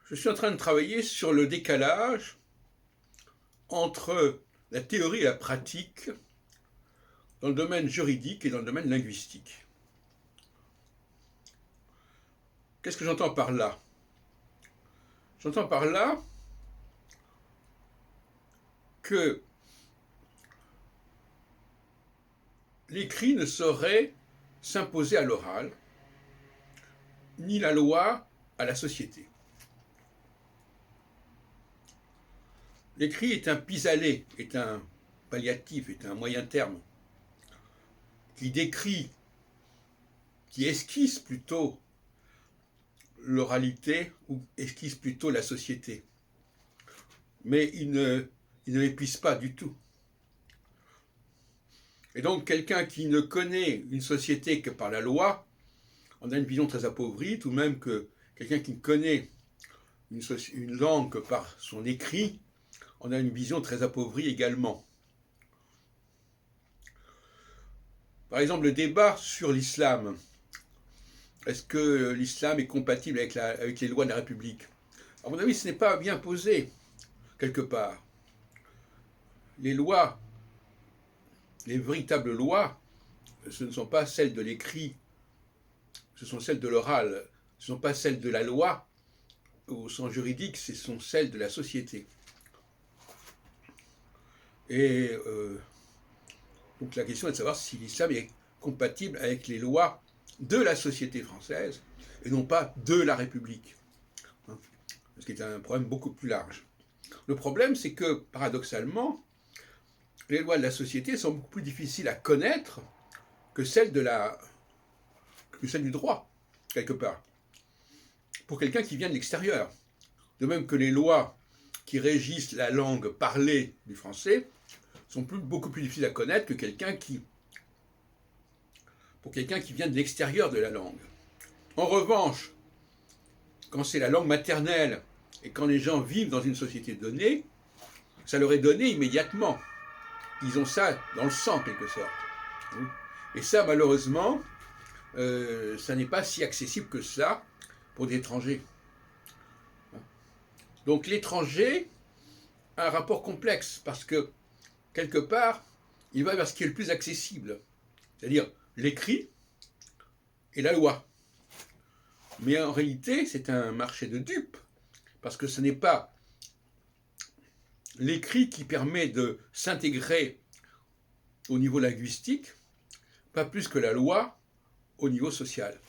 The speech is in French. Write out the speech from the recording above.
Je suis en train de travailler sur le décalage entre la théorie et la pratique dans le domaine juridique et dans le domaine linguistique. Qu'est-ce que j'entends par là? J'entends par là que l'écrit ne saurait s'imposer à l'oral, ni la loi à la société. L'écrit est un pis-aller, est un palliatif, est un moyen terme, qui décrit, qui esquisse plutôt l'oralité ou esquisse plutôt la société. Mais il ne l'épuise pas du tout. Et donc quelqu'un qui ne connaît une société que par la loi en a une vision très appauvrie, tout de même que quelqu'un qui connaît une langue que par son écrit en a une vision très appauvrie également. Par exemple, le débat sur l'islam. Est-ce que l'islam est compatible avec les lois de la République? À mon avis, ce n'est pas bien posé, quelque part. Les lois, les véritables lois, ce ne sont pas celles de l'écrit, ce sont celles de l'oral. Ce ne sont pas celles de la loi, au sens juridique, ce sont celles de la société. Et donc la question est de savoir si l'islam est compatible avec les lois de la société française et non pas de la République. Ce qui est un problème beaucoup plus large. Le problème, c'est que, paradoxalement, les lois de la société sont beaucoup plus difficiles à connaître que celles du droit, quelque part, pour quelqu'un qui vient de l'extérieur. De même que les lois qui régissent la langue parlée du français sont beaucoup plus difficiles à connaître que pour quelqu'un qui vient de l'extérieur de la langue. En revanche, quand c'est la langue maternelle et quand les gens vivent dans une société donnée, ça leur est donné immédiatement. Ils ont ça dans le sang, en quelque sorte. Et ça, malheureusement, ça n'est pas si accessible que ça pour des étrangers. Donc l'étranger a un rapport complexe, parce que, quelque part, il va vers ce qui est le plus accessible, c'est-à-dire l'écrit et la loi. Mais en réalité, c'est un marché de dupes, parce que ce n'est pas l'écrit qui permet de s'intégrer au niveau linguistique, pas plus que la loi au niveau social.